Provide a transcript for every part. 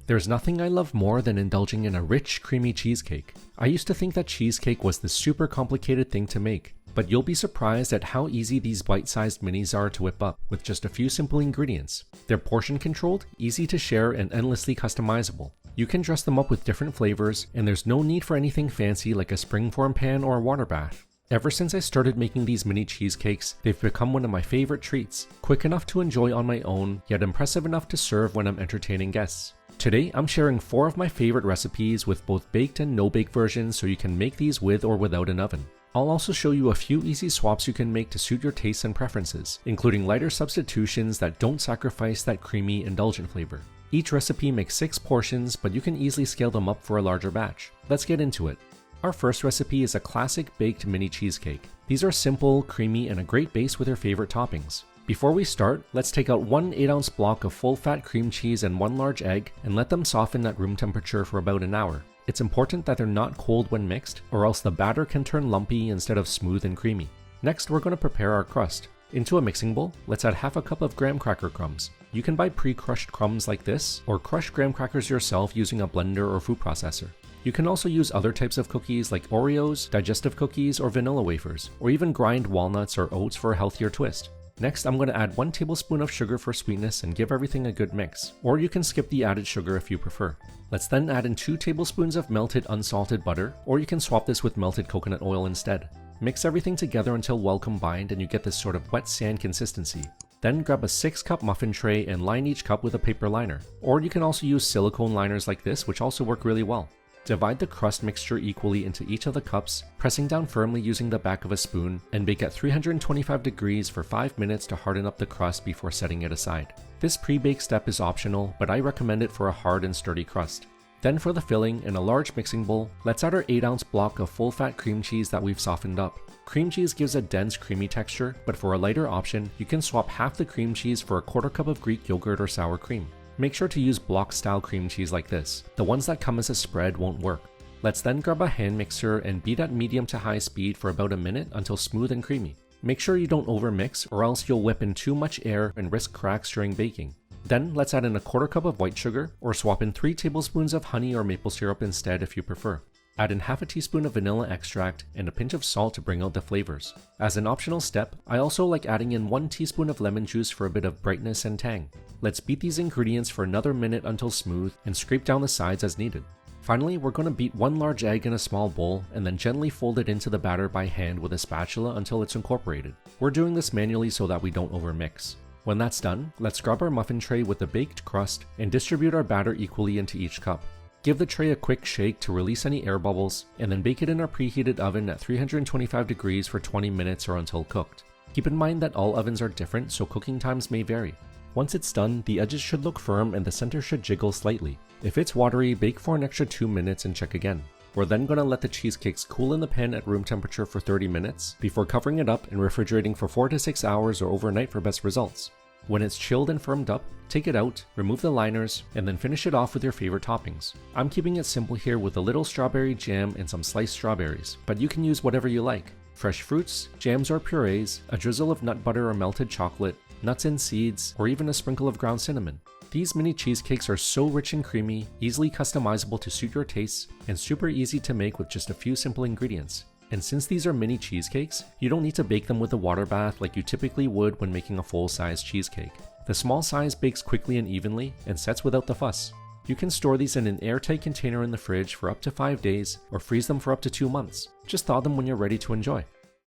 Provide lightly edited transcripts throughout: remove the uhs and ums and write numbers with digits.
There's nothing I love more than indulging in a rich, creamy cheesecake. I used to think that cheesecake was this super complicated thing to make, but you'll be surprised at how easy these bite-sized minis are to whip up with just a few simple ingredients. They're portion controlled, easy to share, and endlessly customizable. You can dress them up with different flavors, and there's no need for anything fancy like a springform pan or a water bath. Ever since I started making these mini cheesecakes, they've become one of my favorite treats, quick enough to enjoy on my own, yet impressive enough to serve when I'm entertaining guests. Today, I'm sharing 4 of my favorite recipes with both baked and no-bake versions so you can make these with or without an oven. I'll also show you a few easy swaps you can make to suit your tastes and preferences, including lighter substitutions that don't sacrifice that creamy, indulgent flavor. Each recipe makes 6 portions, but you can easily scale them up for a larger batch. Let's get into it. Our first recipe is a classic baked mini cheesecake. These are simple, creamy, and a great base with your favorite toppings. Before we start, let's take out 1 8-ounce block of full-fat cream cheese and 1 large egg and let them soften at room temperature for about an hour. It's important that they're not cold when mixed, or else the batter can turn lumpy instead of smooth and creamy. Next, we're going to prepare our crust. Into a mixing bowl, let's add half a cup of graham cracker crumbs. You can buy pre-crushed crumbs like this, or crush graham crackers yourself using a blender or food processor. You can also use other types of cookies like Oreos, digestive cookies, or vanilla wafers, or even grind walnuts or oats for a healthier twist. Next, I'm going to add 1 tablespoon of sugar for sweetness and give everything a good mix, or you can skip the added sugar if you prefer. Let's then add in 2 tablespoons of melted unsalted butter, or you can swap this with melted coconut oil instead. Mix everything together until well combined and you get this sort of wet sand consistency. Then grab a 6-cup muffin tray and line each cup with a paper liner, or you can also use silicone liners like this, which also work really well. Divide the crust mixture equally into each of the cups, pressing down firmly using the back of a spoon, and bake at 325 degrees for 5 minutes to harden up the crust before setting it aside. This pre-bake step is optional, but I recommend it for a hard and sturdy crust. Then for the filling, in a large mixing bowl, let's add our 8-ounce block of full-fat cream cheese that we've softened up. Cream cheese gives a dense, creamy texture, but for a lighter option, you can swap half the cream cheese for a 1/4 cup of Greek yogurt or sour cream. Make sure to use block-style cream cheese like this. The ones that come as a spread won't work. Let's then grab a hand mixer and beat at medium to high speed for about a minute until smooth and creamy. Make sure you don't overmix or else you'll whip in too much air and risk cracks during baking. Then let's add in a 1/4 cup of white sugar, or swap in 3 tablespoons of honey or maple syrup instead if you prefer. Add in half a teaspoon of vanilla extract and a pinch of salt to bring out the flavors. As an optional step, I also like adding in 1 teaspoon of lemon juice for a bit of brightness and tang. Let's beat these ingredients for another minute until smooth and scrape down the sides as needed. Finally, we're going to beat 1 large egg in a small bowl and then gently fold it into the batter by hand with a spatula until it's incorporated. We're doing this manually so that we don't overmix. When that's done, let's grab our muffin tray with the baked crust and distribute our batter equally into each cup. Give the tray a quick shake to release any air bubbles, and then bake it in our preheated oven at 325 degrees for 20 minutes or until cooked. Keep in mind that all ovens are different, so cooking times may vary. Once it's done, the edges should look firm and the center should jiggle slightly. If it's watery, bake for an extra 2 minutes and check again. We're then going to let the cheesecakes cool in the pan at room temperature for 30 minutes, before covering it up and refrigerating for 4 to 6 hours or overnight for best results. When it's chilled and firmed up, take it out, remove the liners, and then finish it off with your favorite toppings. I'm keeping it simple here with a little strawberry jam and some sliced strawberries, but you can use whatever you like. Fresh fruits, jams or purees, a drizzle of nut butter or melted chocolate, nuts and seeds, or even a sprinkle of ground cinnamon. These mini cheesecakes are so rich and creamy, easily customizable to suit your tastes, and super easy to make with just a few simple ingredients. And since these are mini cheesecakes, you don't need to bake them with a water bath like you typically would when making a full-size cheesecake. The small size bakes quickly and evenly, and sets without the fuss. You can store these in an airtight container in the fridge for up to 5 days, or freeze them for up to 2 months. Just thaw them when you're ready to enjoy.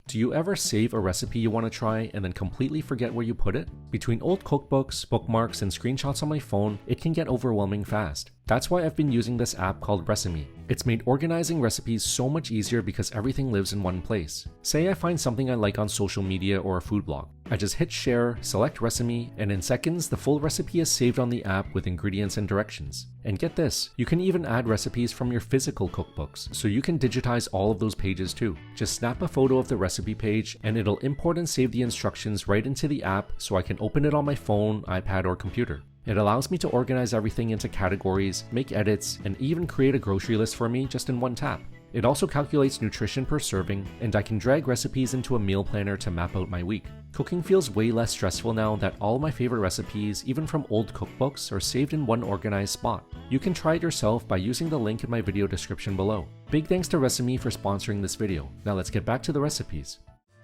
Do you ever save a recipe you want to try and then completely forget where you put it? Between old cookbooks, bookmarks, and screenshots on my phone, it can get overwhelming fast. That's why I've been using this app called Resimi. It's made organizing recipes so much easier because everything lives in one place. Say I find something I like on social media or a food blog. I just hit share, select Resimi, and in seconds the full recipe is saved on the app with ingredients and directions. And get this, you can even add recipes from your physical cookbooks, so you can digitize all of those pages too. Just snap a photo of the recipe page and it'll import and save the instructions right into the app so I can open it on my phone, iPad, or computer. It allows me to organize everything into categories, make edits, and even create a grocery list for me just in one tap. It also calculates nutrition per serving, and I can drag recipes into a meal planner to map out my week. Cooking feels way less stressful now that all my favorite recipes, even from old cookbooks, are saved in one organized spot. You can try it yourself by using the link in my video description below. Big thanks to Resemi for sponsoring this video. Now let's get back to the recipes.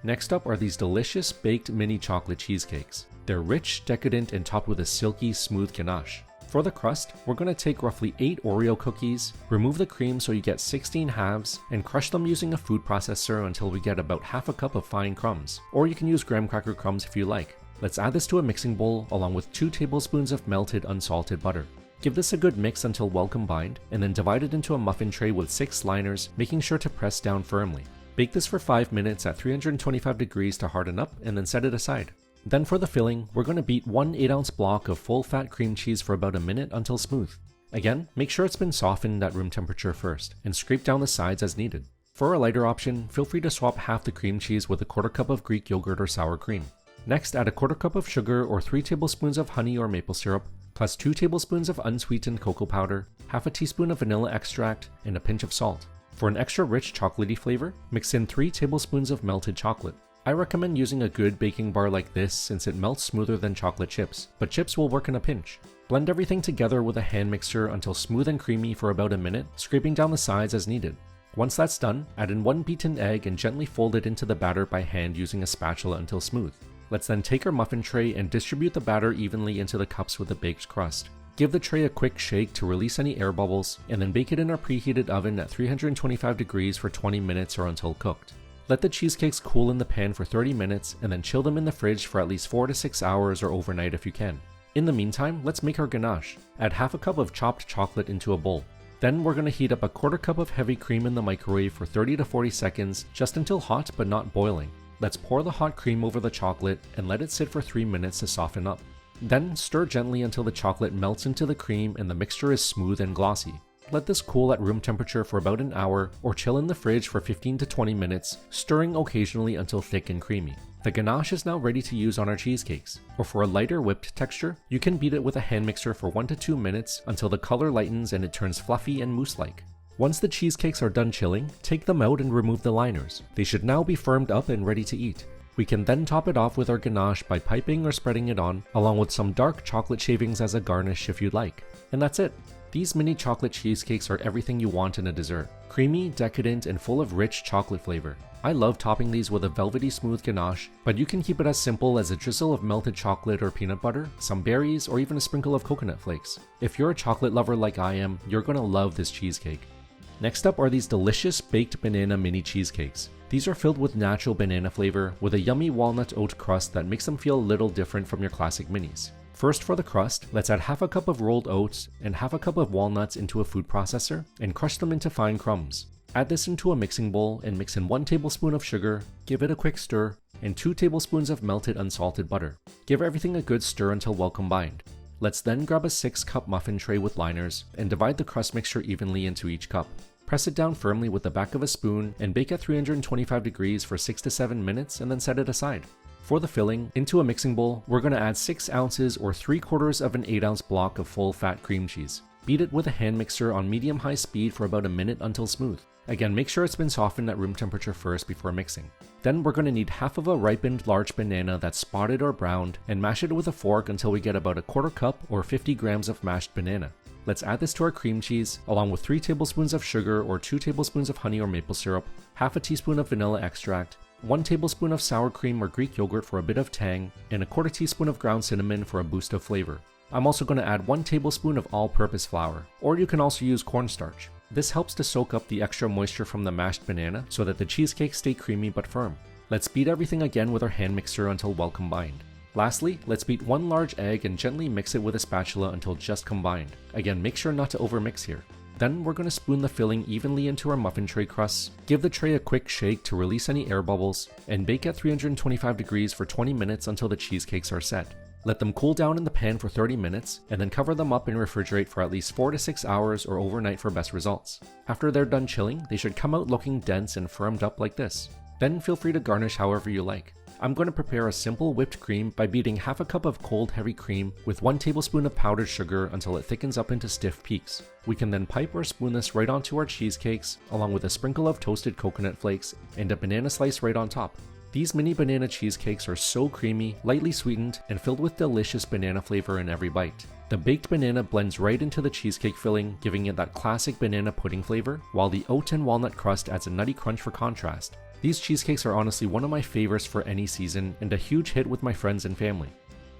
Next up are these delicious baked mini chocolate cheesecakes. They're rich, decadent, and topped with a silky, smooth ganache. For the crust, we're going to take roughly 8 Oreo cookies, remove the cream so you get 16 halves, and crush them using a food processor until we get about half a cup of fine crumbs. Or you can use graham cracker crumbs if you like. Let's add this to a mixing bowl along with 2 tablespoons of melted unsalted butter. Give this a good mix until well combined, and then divide it into a muffin tray with 6 liners, making sure to press down firmly. Bake this for 5 minutes at 325 degrees to harden up, and then set it aside. Then for the filling, we're going to beat 1 8-ounce block of full-fat cream cheese for about a minute until smooth. Again, make sure it's been softened at room temperature first, and scrape down the sides as needed. For a lighter option, feel free to swap half the cream cheese with a quarter cup of Greek yogurt or sour cream. Next, add a quarter cup of sugar or 3 tablespoons of honey or maple syrup, plus 2 tablespoons of unsweetened cocoa powder, half a teaspoon of vanilla extract, and a pinch of salt. For an extra rich chocolatey flavor, mix in 3 tablespoons of melted chocolate. I recommend using a good baking bar like this since it melts smoother than chocolate chips, but chips will work in a pinch. Blend everything together with a hand mixer until smooth and creamy for about a minute, scraping down the sides as needed. Once that's done, add in 1 beaten egg and gently fold it into the batter by hand using a spatula until smooth. Let's then take our muffin tray and distribute the batter evenly into the cups with the baked crust. Give the tray a quick shake to release any air bubbles, and then bake it in our preheated oven at 325 degrees for 20 minutes or until cooked. Let the cheesecakes cool in the pan for 30 minutes and then chill them in the fridge for at least 4 to 6 hours or overnight if you can. In the meantime, let's make our ganache. Add half a cup of chopped chocolate into a bowl. Then we're going to heat up a quarter cup of heavy cream in the microwave for 30 to 40 seconds, just until hot but not boiling. Let's pour the hot cream over the chocolate and let it sit for 3 minutes to soften up. Then stir gently until the chocolate melts into the cream and the mixture is smooth and glossy. Let this cool at room temperature for about an hour or chill in the fridge for 15 to 20 minutes, stirring occasionally until thick and creamy. The ganache is now ready to use on our cheesecakes, or for a lighter whipped texture, you can beat it with a hand mixer for 1 to 2 minutes until the color lightens and it turns fluffy and mousse-like. Once the cheesecakes are done chilling, take them out and remove the liners. They should now be firmed up and ready to eat. We can then top it off with our ganache by piping or spreading it on, along with some dark chocolate shavings as a garnish if you'd like. And that's it. These mini chocolate cheesecakes are everything you want in a dessert. Creamy, decadent, and full of rich chocolate flavor. I love topping these with a velvety smooth ganache, but you can keep it as simple as a drizzle of melted chocolate or peanut butter, some berries, or even a sprinkle of coconut flakes. If you're a chocolate lover like I am, you're gonna love this cheesecake. Next up are these delicious baked banana mini cheesecakes. These are filled with natural banana flavor with a yummy walnut oat crust that makes them feel a little different from your classic minis. First for the crust, let's add half a cup of rolled oats and half a cup of walnuts into a food processor and crush them into fine crumbs. Add this into a mixing bowl and mix in 1 tablespoon of sugar, give it a quick stir, and 2 tablespoons of melted unsalted butter. Give everything a good stir until well combined. Let's then grab a 6-cup muffin tray with liners and divide the crust mixture evenly into each cup. Press it down firmly with the back of a spoon and bake at 325 degrees for 6 to 7 minutes and then set it aside. For the filling, into a mixing bowl, we're going to add 6 ounces or 3/4 of an 8-ounce block of full-fat cream cheese. Beat it with a hand mixer on medium-high speed for about a minute until smooth. Again, make sure it's been softened at room temperature first before mixing. Then we're going to need half of a ripened large banana that's spotted or browned and mash it with a fork until we get about a quarter cup or 50 grams of mashed banana. Let's add this to our cream cheese, along with 3 tablespoons of sugar or 2 tablespoons of honey or maple syrup, half a teaspoon of vanilla extract, 1 tablespoon of sour cream or Greek yogurt for a bit of tang, and a quarter teaspoon of ground cinnamon for a boost of flavor. I'm also going to add 1 tablespoon of all-purpose flour, or you can also use cornstarch. This helps to soak up the extra moisture from the mashed banana so that the cheesecakes stay creamy but firm. Let's beat everything again with our hand mixer until well combined. Lastly, let's beat 1 large egg and gently mix it with a spatula until just combined. Again, make sure not to overmix here. Then we're going to spoon the filling evenly into our muffin tray crusts, give the tray a quick shake to release any air bubbles, and bake at 325 degrees for 20 minutes until the cheesecakes are set. Let them cool down in the pan for 30 minutes, and then cover them up and refrigerate for at least 4 to 6 hours or overnight for best results. After they're done chilling, they should come out looking dense and firmed up like this. Then feel free to garnish however you like. I'm going to prepare a simple whipped cream by beating half a cup of cold heavy cream with 1 tablespoon of powdered sugar until it thickens up into stiff peaks. We can then pipe or spoon this right onto our cheesecakes, along with a sprinkle of toasted coconut flakes and a banana slice right on top. These mini banana cheesecakes are so creamy, lightly sweetened, and filled with delicious banana flavor in every bite. The baked banana blends right into the cheesecake filling, giving it that classic banana pudding flavor, while the oat and walnut crust adds a nutty crunch for contrast. These cheesecakes are honestly one of my favorites for any season and a huge hit with my friends and family.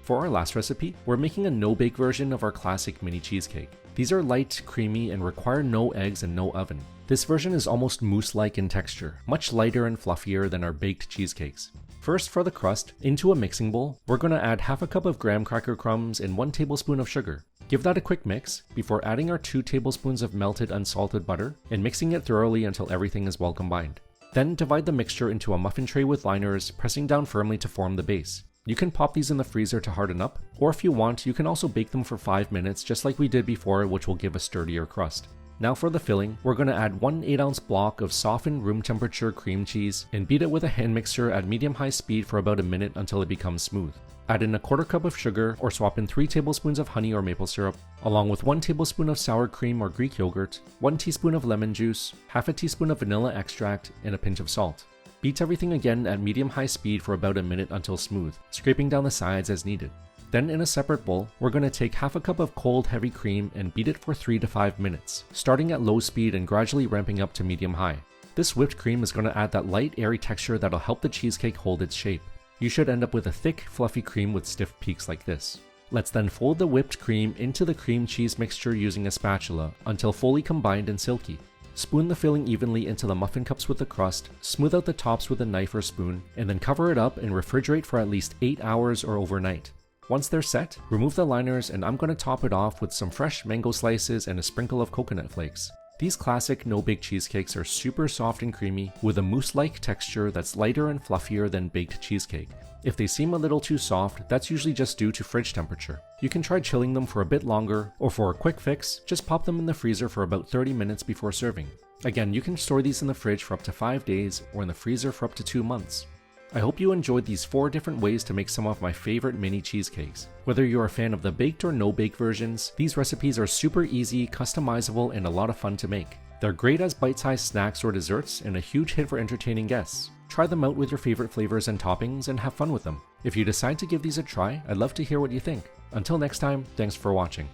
For our last recipe, we're making a no-bake version of our classic mini cheesecake. These are light, creamy, and require no eggs and no oven. This version is almost mousse-like in texture, much lighter and fluffier than our baked cheesecakes. First, for the crust, into a mixing bowl, we're going to add half a cup of graham cracker crumbs and 1 tablespoon of sugar. Give that a quick mix before adding our 2 tablespoons of melted unsalted butter and mixing it thoroughly until everything is well combined. Then divide the mixture into a muffin tray with liners, pressing down firmly to form the base. You can pop these in the freezer to harden up, or if you want, you can also bake them for 5 minutes just like we did before, which will give a sturdier crust. Now for the filling, we're going to add 1 8-ounce block of softened room temperature cream cheese and beat it with a hand mixer at medium-high speed for about a minute until it becomes smooth. Add in a 1/4 cup of sugar or swap in 3 tablespoons of honey or maple syrup, along with 1 tablespoon of sour cream or Greek yogurt, 1 teaspoon of lemon juice, half a teaspoon of vanilla extract, and a pinch of salt. Beat everything again at medium-high speed for about a minute until smooth, scraping down the sides as needed. Then in a separate bowl, we're going to take half a cup of cold heavy cream and beat it for 3 to 5 minutes, starting at low speed and gradually ramping up to medium-high. This whipped cream is going to add that light, airy texture that'll help the cheesecake hold its shape. You should end up with a thick, fluffy cream with stiff peaks like this. Let's then fold the whipped cream into the cream cheese mixture using a spatula until fully combined and silky. Spoon the filling evenly into the muffin cups with the crust, smooth out the tops with a knife or spoon, and then cover it up and refrigerate for at least 8 hours or overnight. Once they're set, remove the liners and I'm going to top it off with some fresh mango slices and a sprinkle of coconut flakes. These classic no-bake cheesecakes are super soft and creamy with a mousse-like texture that's lighter and fluffier than baked cheesecake. If they seem a little too soft, that's usually just due to fridge temperature. You can try chilling them for a bit longer, or for a quick fix, just pop them in the freezer for about 30 minutes before serving. Again, you can store these in the fridge for up to 5 days or in the freezer for up to 2 months. I hope you enjoyed these 4 different ways to make some of my favorite mini cheesecakes. Whether you're a fan of the baked or no-bake versions, these recipes are super easy, customizable, and a lot of fun to make. They're great as bite-sized snacks or desserts and a huge hit for entertaining guests. Try them out with your favorite flavors and toppings and have fun with them. If you decide to give these a try, I'd love to hear what you think. Until next time, thanks for watching.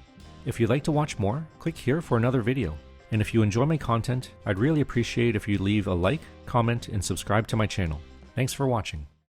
If you'd like to watch more, click here for another video. And if you enjoy my content, I'd really appreciate if you leave a like, comment, and subscribe to my channel. Thanks for watching.